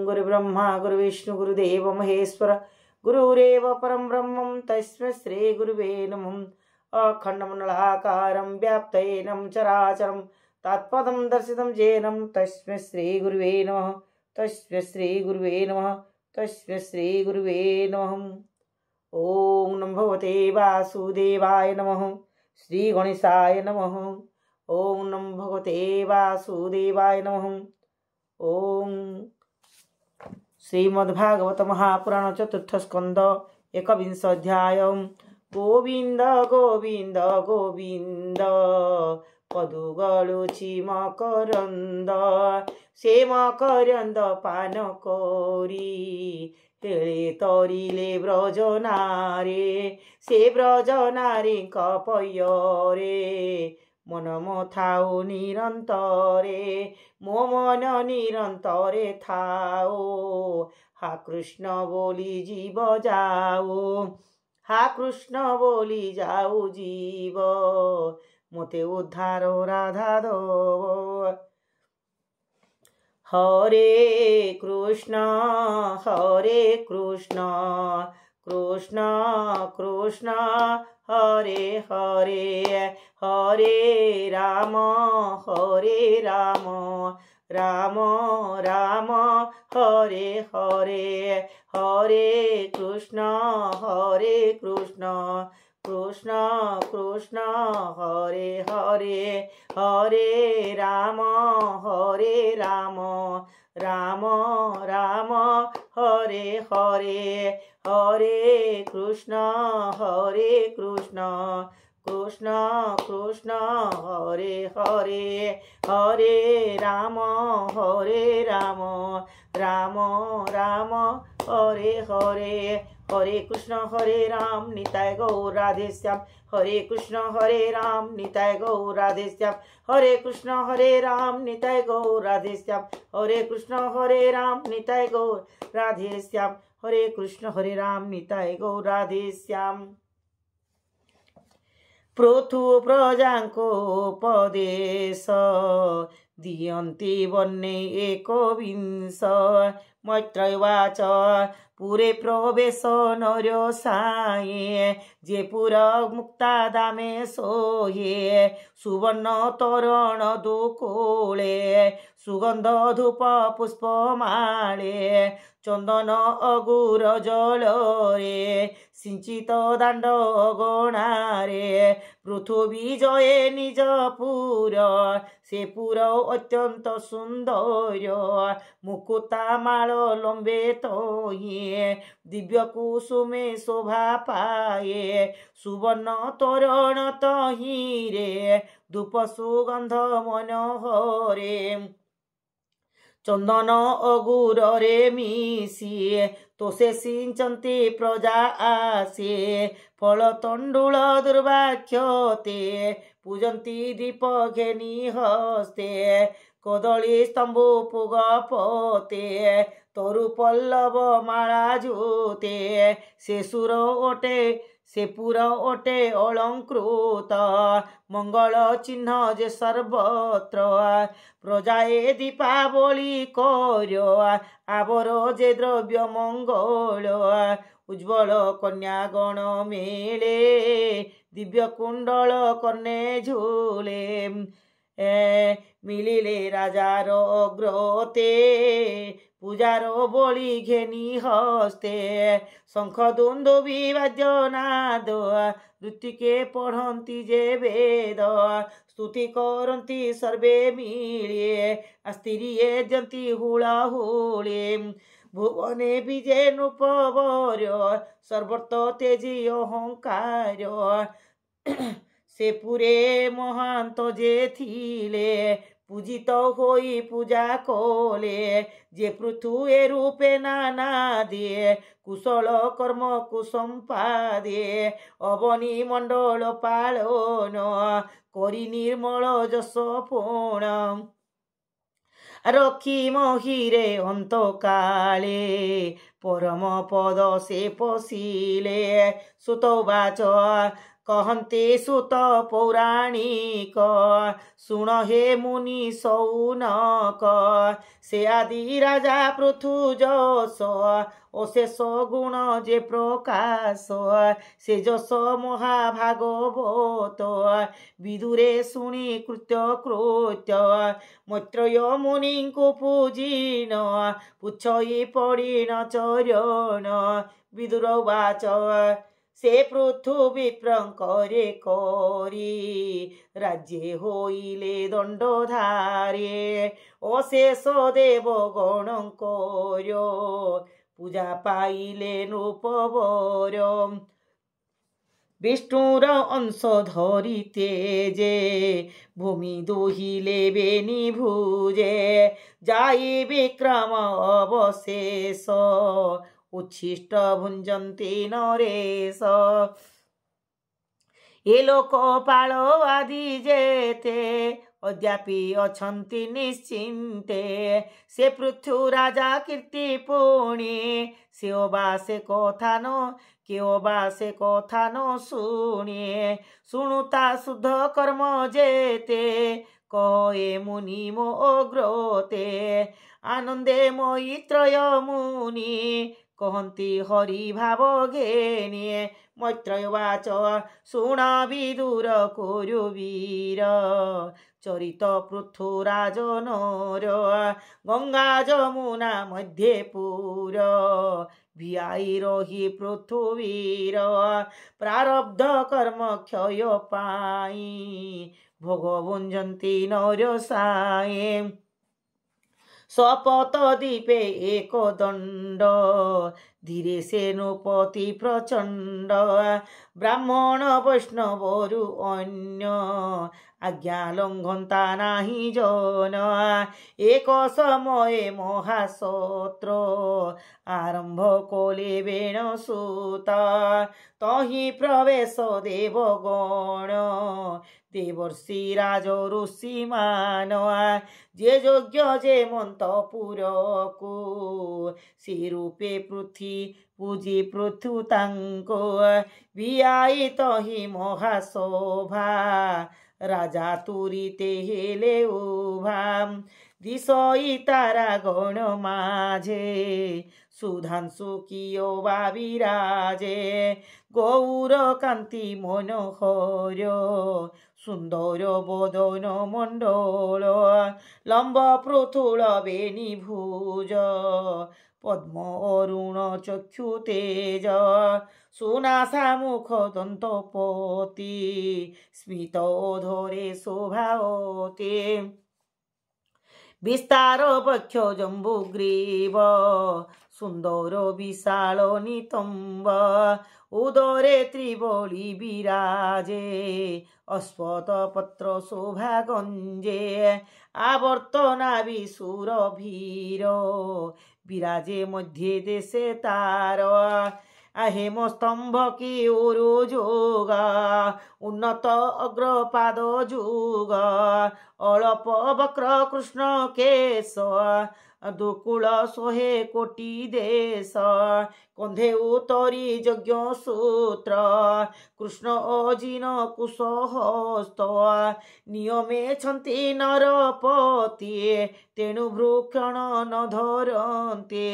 गुरुब्रह्मा गुरुविष्णु गुरुदेव महेश्वर गुरुरेव परं ब्रह्मं तस्मै श्री गुरुवे नमः। अखण्डमण्डलाकारं व्याप्तेनं चराचरं तत्पदं दर्शितं येनं तस्मै श्री गुरुवे नमः। तस्मै श्री गुरुवे नमः। तस्मै श्री गुरुवे नमः। ओम नमो भगवते वासुदेवाय नमः। श्री गणेशाय नमः। ओम नमो भगवते वासुदेवाय नमः। ओम श्रीमद्भागवत महापुराण चतुर्थ स्कंद एकविंश अध्याय। गोविंद गोविंद गोविंद पदुगलुछि मकरंद से मकरंद पान करी तेळे तरिले ब्रजनारे से ब्रजनारी कपयरे मन मथाओ निरंतरे मो मन निरंतरे थाओ हा कृष्ण बोली जीव जाओ हा कृष्ण बोली जाओ जीव मोते उद्धार राधा दो। हरे कृष्ण कृष्ण कृष्ण हरे हरे हरे राम राम राम हरे हरे हरे कृष्ण कृष्ण कृष्ण हरे हरे हरे राम राम राम हरे हरे हरे कृष्ण कृष्ण कृष्ण हरे हरे हरे राम राम राम हरे हरे हरे कृष्ण हरे राम निताय गौर राधे श्याम। हरे कृष्ण हरे राम निताय गौर राधे श्याम। हरे कृष्ण हरे राम निताय गौर राधे श्याम। हरे कृष्ण हरे राम निताय गौर राधे श्याम। हरे कृष्ण हरे राम निताय गौर राधे श्याम। पृथु प्रजाको उपदेश दियन्ति वन्ने एकविंश। मैत्रवाच पुरे प्रवेश नर्य साये जे पुर मुक्ता दामे सोये सुवर्ण तोरण दुकोले सुगंध धूप पुष्प माले चंदन अगुर जलरे सिंचित दांड गणारे पृथ्वी जये निज पुर से पुर अत्यंत सुंदर मुकुता माल लंबे तोये दिव्य कुसुमे शोभा पाए सुवर्ण तोरण तहिरे धूप सुगंध मनोहरे चंदन अगुर रे मिसी तोसे सिंचन्ति प्रजा आसे फल तंडुल दुर्वाक्ष्यते पूजन्ति दीप घेनी हस्ते कदली स्तंभ पुगपते तरु पल्लव माला जूते से सुर ओटे से पुर ओटे अलंकृत मंगल चिन्ह जे सर्वत्र प्रजाए दीपावली कर्यो आवर जे द्रव्य मंगल उज्ज्वल कन्यागण मेले दिव्य कुंडल कर्णे झूले मिलिले राजार अग्रते पूजार बलि घेनी हस्ते शंख दुन्दुभि वाद्यनाद ऋतिके पढ़न्ति जे वेद स्तुति करन्ति सर्वे मिले अस्तिरिये जन्ति हुलाहुले भुवने विजय नृपवर्य सर्वत्र तेजी अहंकार से पुरे महांत जे थिले पूजित होई पूजा कोले जे पृथुए रूपे नाना दे कुशल कर्म कुसंपादे अवनी मंडल पालन करी निर्मल जस पूर्ण रखी महिरे अंत काले परम पद से पशिले सुतवाच कहन्ते सुत पौराणिक सुण हे मुनि सौनक से आदि राजा पृथुजस अशेष गुण जे प्रकाश से जस महाभागवत विदुरे शुणी कृत्य कृत्य मैत्रेय मुनि को पूजिन पुछई पड़िन चरण विदुर वाच से पृथुवी प्रंकरे करी राज्ये होइले दंडधारे अशेष देव गणकर पूजा पाइले नृपवर विष्णुर अंश धरिते जे भूमि दोहिले बेनी भुजे जाई विक्रम अवशेष उच्छिष्ट भुंजन्ति नरेश ए लोकपाल आदि जेते अद्यापि अछन्ति निश्चिन्ते से पृथु राजा कीर्ति पुणी से कथा न शुणे शुणुता शुद्ध कर्म जेते कहे मुनि मो ग्रोते आनंदे मैत्रेय मुनि कहन्ति हरि भाव घेने मैत्रेय वाच शुण विदुर कुरुवीर चरित पृथुराजनर गंगा जमुना मध्ये पुर भियाई रही पृथुवीर प्रारब्ध कर्म क्षय पाई भोग भुंजन्ति नर साए सपत दीपे एक दंड धीरे से नृपति प्रचंड ब्राह्मण वैष्णवरु अन्य आज्ञा लंघंता नाही जन एक समय महासत्र आरंभ कोले बेण सुत तहि प्रवेश देवगण देवर्षि राज ऋषि मान जे योग्य जे मंतपुर को से रूपे पृथ्वी पूजी पृथु तांको वियाई तहि महाशोभा राजा तुरीते हेले उभा दिशई तारा गण माझे सुधांशु कियो वा विराजे गौर कांति मनोहर सुंदर बदन मंडल लंब पृथुल बेनी भुज पद्म अरुण चक्षु तेज सुनासा मुख दंतपति स्मित धरे शोभावते विस्तार वक्ष जम्बुग्रीव सुंदर विशाल नितंब उदरे त्रिबली विराजे अश्वत पत्र शोभा गंजे आवर्तना विशूर भीर विराजे मध्ये देशे तार हेम स्तंभ की उरु जोग उन्नत अग्रपाद जुग अळप वक्र कृष्ण केश दुकुल सोहे कोटि देश कंधे उतरी यज्ञ सूत्र कृष्ण अजिन कुशहस्त नियमे छन्ति नरपति तेणु भ्रूक्षण न धरन्ते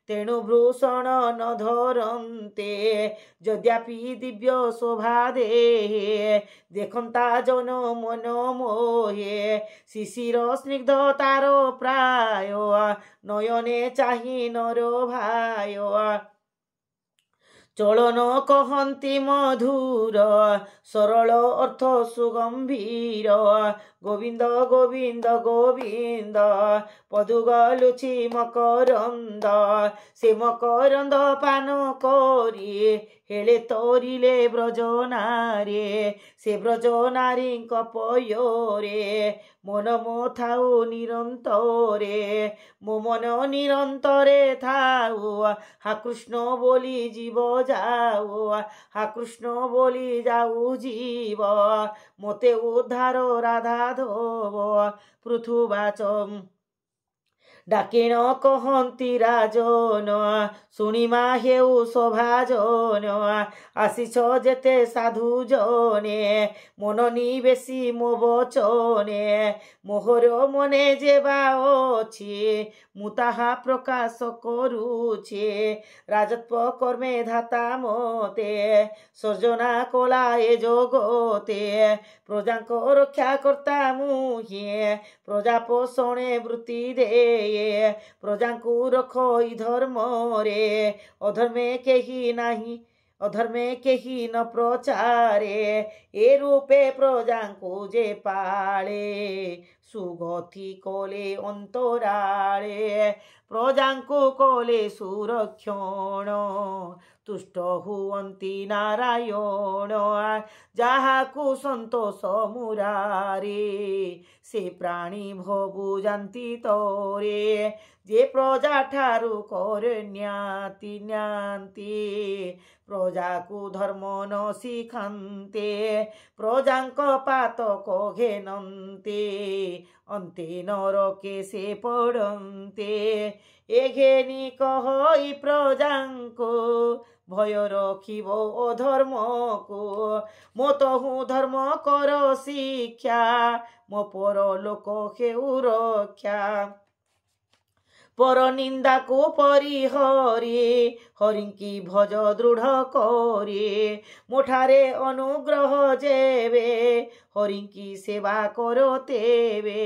तेणु भूषण न धरन्ते यद्यपि दिव्य शोभा देहे देखन्ता जन मन मोहे शिशिर स्निग्ध तार प्राय नयने चाहि नर भाय चलन कहन्ति मधुर सरल अर्थ सुगंभीर गोविंद गोविंद गोविंद पदुगलुछि मकरंद से मकरंद पान करी हेले तोरिले ब्रजनारे से ब्रजनारी पयोरे मन मो थाउ निरंतरे मो मन निरंतरे थाउ हा कृष्ण बोली जीव जाऊ हा कृष्ण बोली जाऊ जीव मोते उद्धार राधा धोव पृथुवाच ডাকেন কহନ୍ତି রাজন শুনিমা হেউ শোভাজন আসিছ যেতে সাধু জনে মন নিবেশি মো বচনে মোহর মনে যেবা অছি মু তাহা প্রকাশ করুছে রাজত্ব কর্মে ধাতা মতে সর্জনা কলা এ জগতে প্রজাঙ্ক রক্ষা কর্তা মুহে প্রজা পোষণে বৃত্তি দে প্রজাঙ্কু রখ ই ধর্মরে অধর্মে কেহি নাহি অধর্মে কেহি ন প্রচারে এ রূপে প্রজাঙ্কু যে পালে সুগতি কলে অন্তরালে প্রজাঙ্কু কলে সুরক্ষণ তুষ্ট হুয়ন্তি নারায়ণ যাহাকু সন্তোষ মুরারে সে প্রাণী ভবু জান্তি তরে যে প্রজা ঠারু করে ন্যাতি ন্যান্তি প্রজাকু ধর্ম ন শিখান্তে প্রজাঙ্ক পাতক ঘেনন্তে ଅନ୍ତେ ନରକେ ସେ ପଡ଼ନ୍ତେ ଏ ଘେନି କହଇ ପ୍ରଜାଙ୍କୁ ଭୟ ରଖିବ ଅଧର୍ମକୁ ମୋ ତହୁଁ ଧର୍ମ କର ଶିକ୍ଷା ମୋ ପର ଲୋକ ହେଉ ରକ୍ଷା পর নিন্দাকু পরিহরি হরিঙ্কি ভজ দৃঢ় করে মোঠারে অনুগ্রহ যেবে হরিঙ্কি সেবা করো তেবে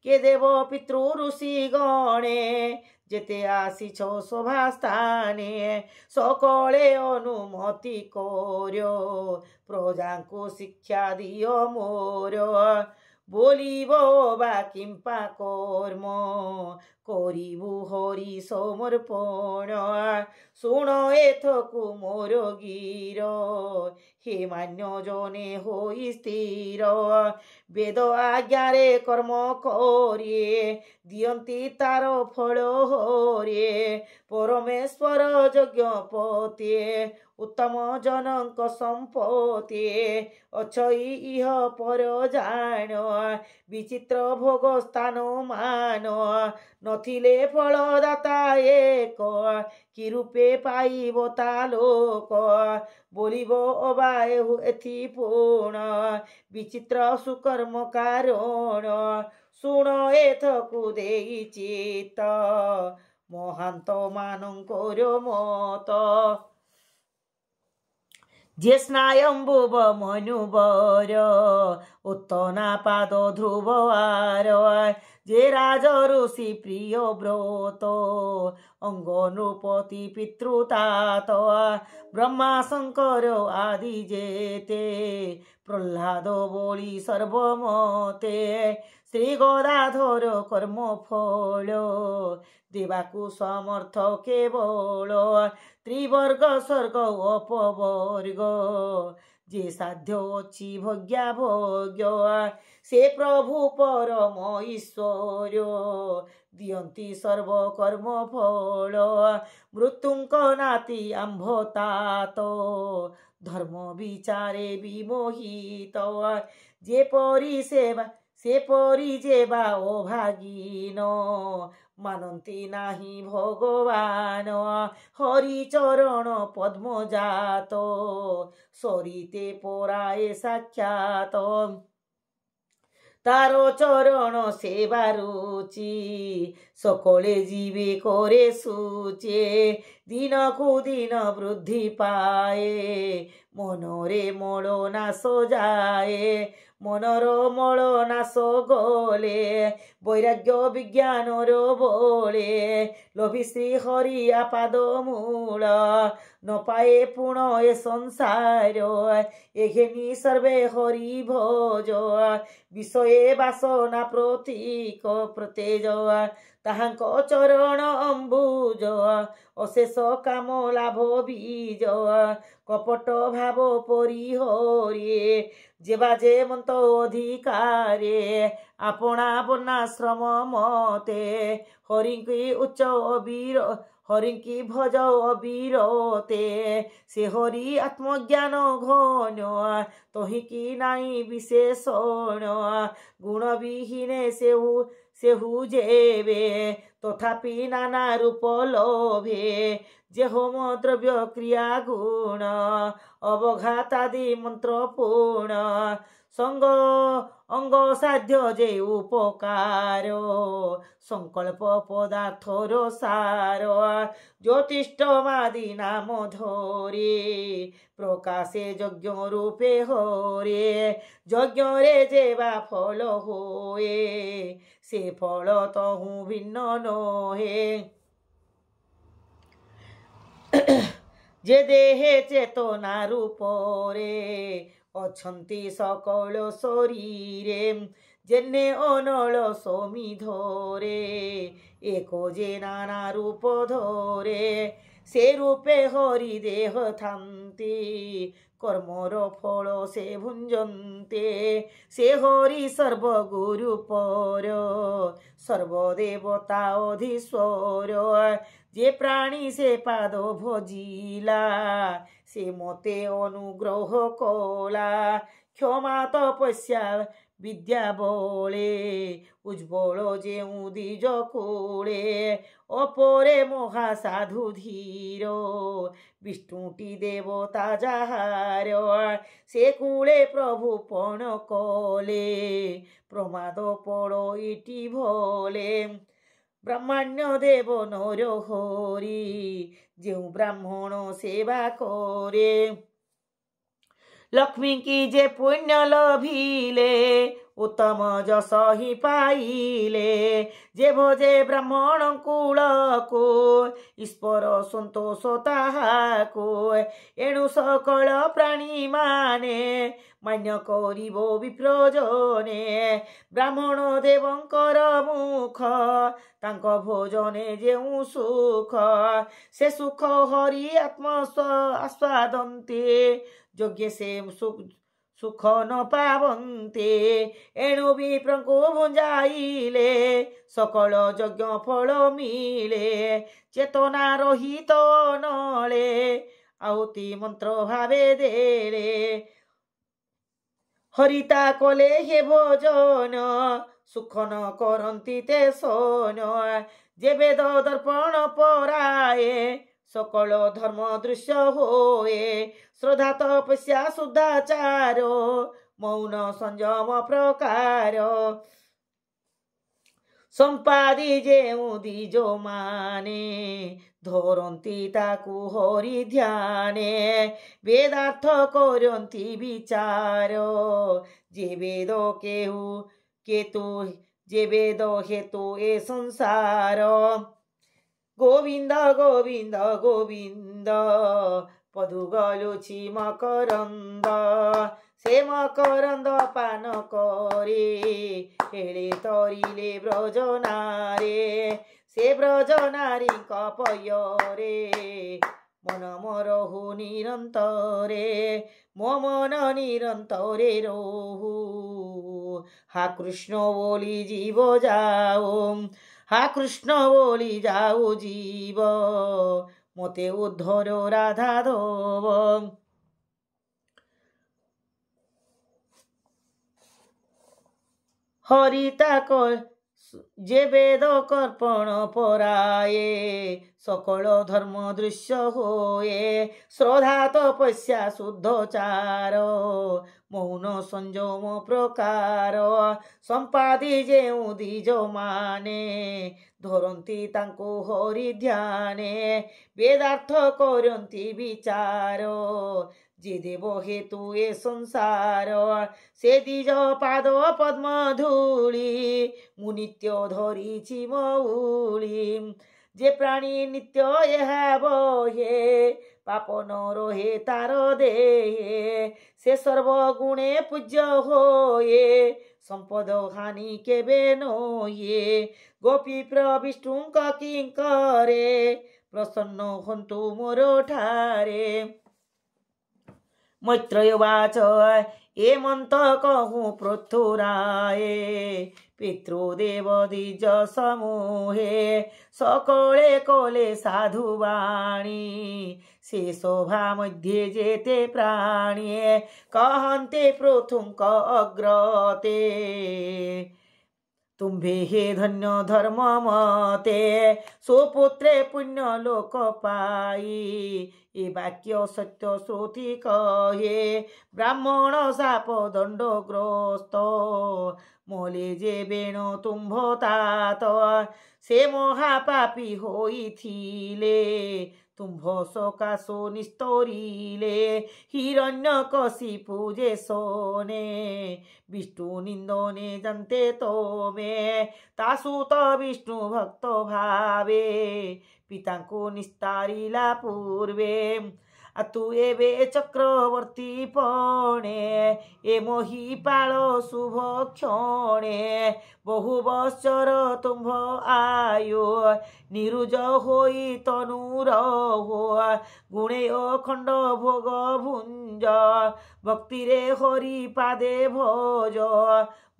কে দেব পিতৃ ঋষি গণে যেতে আসিছ সভাস্থানে সকলে অনুমতি করো প্রজাঙ্কু শিক্ষা দিও মোর বলিব বা কিম্পা কর্ম করিবু হরি সমর্পণ শুণ এথকু মোর গীর হে মান্য জনে হই স্থির বেদ আজ্ঞারে কর্ম করে দিয়ন্তি তার ফল হরে পরমেশ্বর যজ্ঞপতি উত্তম জনক সম্পতি অছই ইহ পর জাণ বিচিত্র ভোগ স্থান মান নথিলে ফলদাতা এক কি রূপে পাইব তা লোক বলিব অবায়ু এথি পুণ বিচিত্র সুকর্ম কারণ শুণ এথকু দেই চিত মহান্ত মানঙ্কর মত যে স্নায়ম্বুব মনুবর উত্তনা পাদ ধ্রুববার যে রাজ ঋষি প্রিয় ব্রত অঙ্গ নৃপতি পিতৃতাত ব্রহ্মা শঙ্কর আদি যেতে প্রহ্লাদ বলি সর্বমতে শ্রী গদাধর কর্মফল দেবাকু সমর্থ কেবল ত্রিবর্গ স্বর্গ অপবর্গ যে সাধ্য অছি ভোগ্যা ভোগ্য সে প্রভু পরম ঈশ্বর দিয়ন্তি সর্বকর্ম ফল মৃত্যুঙ্ক নাতি আম্ভতাত ধর্ম বিচারে বিমোহিত যে পরিসেবা সে পরি যেবা অভাগীন মানন্তি নাহি ভগবান হরিচরণ পদ্মজাত সরিতে পরায়ে সাক্ষাৎ তার চরণ সেবা রুচি সকলে জীবে করে সুচে দিনকু দিন বৃদ্ধি পায়ে মনরে মল নাশ যায় মনর মল নাশ গলে বৈরাগ্য বিজ্ঞানর বলে লোভি শ্রী হরি আপাদ মূল ন পায়ে পুণ এ সংসার এঘেনি সর্বে হরি ভোজ বিষয়ে বাসনা প্রতীক প্রতেজ তাহাঙ্ক চরণ অম্বুজ অশেষ কাম লাভ বীজ কপট ভাব পরিহরে যেবা যে মন্ত অধিকারে আপনা বর্ণাশ্রম মতে হরিঙ্কি উচ্চ অবীর হরিঙ্কি ভজ অবিরতে সে হরি আত্মজ্ঞান ঘন তহিকি নাই বিশেষণ গুণবিহীনে सेहु जेबे तथापि नाना रूप लोभे जे होम द्रव्य क्रिया गुण अवघातादि मंत्र पूर्ण संग अंग साध्य जे उपकार संकल्प पदार्थर सार ज्योतिष्ठमादि नाम धरे प्रकाशे यज्ञ रूपे हरे यज्ञ रे जेबा फल होए से फल तहु भिन्न नहे जे देहे चेतना रूपरे अछंती सकल शरीरे जेने अनल समी धरे एको जे नाना रूप धरे से रूपे हरि देह थांती कर्मर फल से भुंजन्ते से हरि सर्वगुरु पर सर्वदेवता अधीश्वर जे प्राणी से पाद भजिला से मते अनुग्रह कला क्षमा तपस्या विद्या बोले उज्ज्वल जेउ द्विज कूले अपरे महासाधु धीर विष्णुटी देवता जाहार से कूले प्रभु पण कले प्रमाद पड़ो इटी भोले ब्रह्मण्य देव नर हरि जो ब्राह्मण सेवा करे लक्ष्मी की जे पुण्य लभिले उत्तम जस ही पाइले जे भोजे ब्राह्मण कूल को ईश्वर संतोष ताहाको एणु सकल प्राणी माने मान्य करिबो विप्रजने ब्राह्मण देवंकर मुख तांक भोजने जेउ सुख से सुख हरि आत्म आस्वादन्ते योग्य से सुख न पावन्ते एणु विप्रଙ୍କୁ भुंजाइले सकल यज्ञ फल मिले चेतना रहित नले आहुति मंत्र भावे देले हरिता कले हे भोजन सुख न करन्ति ते सोन जे वेद दर्पण पराये सकल धर्म दृश्य होए श्रद्धा तपस्या शुद्धाचार मौन संयम प्रकार संपादी जेउ द्विज माने धरन्ति ताकु हरि ध्याने वेदार्थ करन्ति विचार जे वेद केहु केतु जे वेद हेतु ए संसार गोविंद गोविंद गोविंद पदुगलुछि मकरंद से मकरंद पान करे हेले तरिले ब्रज नारे से ब्रज नारी कपयरे मन मरहु निरंतरे मो मन निरंतरे रोहु हा कृष्ण बोली जीव जाओ हा कृष्ण बोली जाओ जीव मते उद्धर राधा धोव हरिता जे वेद कर्पण पराये सकल धर्म दृश्य होए श्रद्धा तपस्या शुद्धचार मौन संयम प्रकार संपादी जेउ द्विज माने धरन्ति तांको हरि ध्याने वेदार्थ करन्ति विचार जे देव हेतु ए संसार से द्विज पाद पद्म धूली मुनित्य धरिछि मौली जे प्राणी नित्य यह बहे पाप न रहे तार देहे से सर्वगुणे पूज्य होए संपद हानि केबे नोये गोपी प्रविष्णुक किंकरे प्रसन्न हन्तु मोर ठारे मैत्रेयवाच ए मंत कहूँ पृथुराये पितृदेव द्विज समूहे सकले कले साधुवाणी से शोभा मध्ये जेते प्राणी कहन्ते पृथुंक अग्रते तुम्भे हे धन्य धर्म मते सुपुत्रे पुण्य लोक पाई ए वाक्य सत्य श्रुति कहे ब्राह्मण साप दंडग्रस्त मोले जे बेण तुम्भ तात से महापापी होइथिले तुम्भ सकाशो निस्तोरिले हिरण्यकशिपु जे सोने विष्णु निंदने जंते तो में तासुत विष्णु भक्त भावे पिता को निस्तारिला पूर्वे तू एवे चक्रवर्ती पणे ए मोहिपाल शुभ क्षणे बहु बत्सर तुम्भ आयु निरुज होई तनुर हो गुणे अखंड भोग भुंज भक्ति रे हरि पादे भोज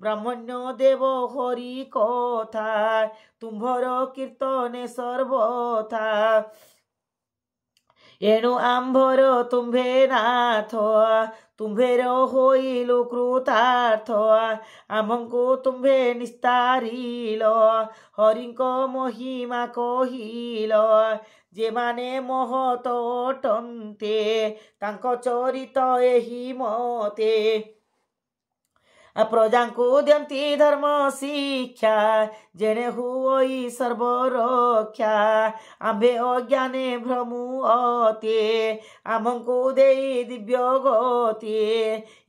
ब्राह्मण्य देव हरि कथा तुम्भर कीर्तने सर्वथा एणु आंभर तुम्भे नाथ तुम्भेर होइलु कृतार्थ आमंकु तुम्भे निस्तारिल हरिंक महिमा कहिल जे माने महत अटन्ते तांक चरित एहि मते प्रजा को दियंती धर्म शिक्षा जेने हुई सर्वरक्षा आंबे अज्ञाने भ्रमुअते आमको दे दिव्य गति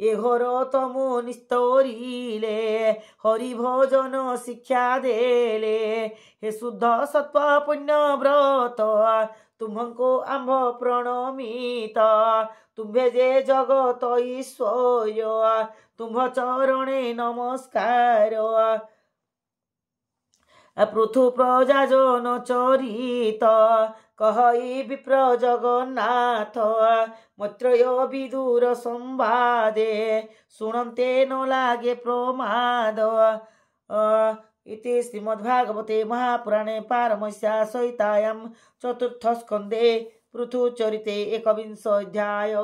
ए घर तमु निस्तोरिले हरि भजन शिक्षा देले हे शुद्ध सत्व पुण्य व्रत तुमको आंभ प्रणमित तुम्भे जे जगत ईश्वर तुम्भ चरणे नमस्कार पृथु प्रजा जन चरित कहई विप्र जगन्नाथ मैत्रेय विदुर संवादे शुणन्ते न लागे प्रमाद इति श्रीमद्भागवते महापुराणे पारमहंस्यां संहितायां चतुर्थ स्कन्धे पृथुचरिते एकविंश अध्याय।